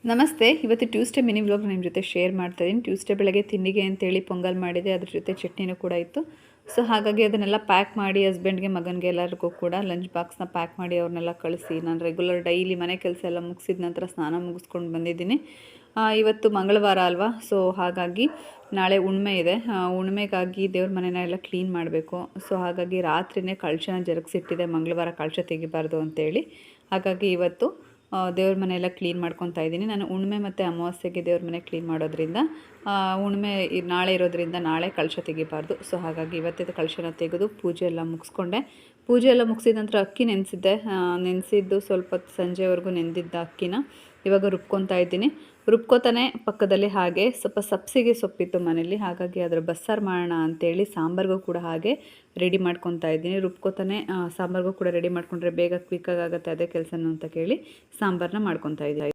ನಮಸ್ತೆ. ಇವತ್ತು Tuesday mini vlog ನಿಮ್ಮ ಜೊತೆ ಶೇರ್ ಮಾಡ್ತಾ ಇದ್ದೀನಿ. ಟ್ಯೂಸ್ಡೇ ಬೆಳಗ್ಗೆ ತಿಂಡಿಗೆ ಅಂತೇಳಿ ಪೊಂಗಲ್ ಮಾಡಿದೆ, ಅದ್ರ ಜೊತೆ ಚಟ್ನಿನೂ ಕೂಡ ಇತ್ತು. ಸೊ ಹಾಗಾಗಿ ಅದನ್ನೆಲ್ಲ ಪ್ಯಾಕ್ ಮಾಡಿ ಹಸ್ಬೆಂಡ್ಗೆ ಮಗನಿಗೆ ಎಲ್ಲರಿಗೂ ಕೂಡ ಲಂಚ್ ಬಾಕ್ಸ್ನ ಪ್ಯಾಕ್ ಮಾಡಿ ಅವ್ರನ್ನೆಲ್ಲ ಕಳಿಸಿ ನಾನು ರೆಗ್ಯುಲರ್ ಡೈಲಿ ಮನೆ ಕೆಲಸ ಎಲ್ಲ ಮುಗಿಸಿದ ನಂತರ ಸ್ನಾನ ಮುಗಿಸ್ಕೊಂಡು ಬಂದಿದ್ದೀನಿ. ಇವತ್ತು ಮಂಗಳವಾರ ಅಲ್ವಾ, ಸೊ ಹಾಗಾಗಿ ನಾಳೆ ಹುಣ್ಣಿಮೆ ಇದೆ. ಹುಣ್ಣಿಮೆಗಾಗಿ ದೇವ್ರ ಮನೆನ ಎಲ್ಲ ಕ್ಲೀನ್ ಮಾಡಬೇಕು. ಸೊ ಹಾಗಾಗಿ ರಾತ್ರಿಯೇ ಕಳಶನ ಜರುಗಿಸಿಟ್ಟಿದೆ, ಮಂಗಳವಾರ ಕಳಶ ತೆಗಿಬಾರ್ದು ಅಂತೇಳಿ. ಹಾಗಾಗಿ ಇವತ್ತು ದೇವ್ರ ಮನೆ ಎಲ್ಲ ಕ್ಲೀನ್ ಮಾಡ್ಕೊತಾ ಇದ್ದೀನಿ. ನಾನು ಹುಣ್ಣಿಮೆ ಮತ್ತು ಅಮಾವಾಸ್ಯೆಗೆ ದೇವ್ರ ಮನೆ ಕ್ಲೀನ್ ಮಾಡೋದ್ರಿಂದ, ಹುಣ್ಣಿಮೆ ನಾಳೆ ಇರೋದ್ರಿಂದ ನಾಳೆ ಕಳಶ ತೆಗಿಬಾರ್ದು. ಸೊ ಹಾಗಾಗಿ ಇವತ್ತಿದ್ದು ಕಳಶನ ತೆಗೆದು ಪೂಜೆ ಎಲ್ಲ ಮುಗಿಸ್ಕೊಂಡೆ. ಪೂಜೆ ಎಲ್ಲ ಮುಗಿಸಿದ ನಂತರ ಅಕ್ಕಿ ನೆನೆಸಿದ್ದೆ. ನೆನೆಸಿದ್ದು ಸ್ವಲ್ಪ ಸಂಜೆವರೆಗೂ ನೆಂದಿದ್ದ ಅಕ್ಕಿನ ಇವಾಗ ರುಬ್ಕೊತಾ ಇದ್ದೀನಿ. ರುಬ್ಕೋತಾನೆ ಪಕ್ಕದಲ್ಲಿ ಹಾಗೆ ಸ್ವಲ್ಪ ಸಬ್ಸಿಗೆ ಸೊಪ್ಪಿತ್ತು ಮನೇಲಿ, ಹಾಗಾಗಿ ಅದರ ಬಸ್ಸಾರು ಮಾಡೋಣ ಅಂತೇಳಿ ಸಾಂಬಾರಿಗೂ ಕೂಡ ಹಾಗೆ ರೆಡಿ ಮಾಡ್ಕೊತಾ ಇದ್ದೀನಿ. ರುಬ್ಕೋತಾನೆ ಸಾಂಬಾರಿಗೂ ಕೂಡ ರೆಡಿ ಮಾಡ್ಕೊಂಡ್ರೆ ಬೇಗ ಕ್ವಿಕ್ಕಾಗಿ ಆಗುತ್ತೆ, ಅದೇ ಕೆಲಸನೂ ಅಂತ ಕೇಳಿ ಸಾಂಬಾರನ್ನ ಮಾಡ್ಕೊತಾ ಇದ್ದೀನಿ.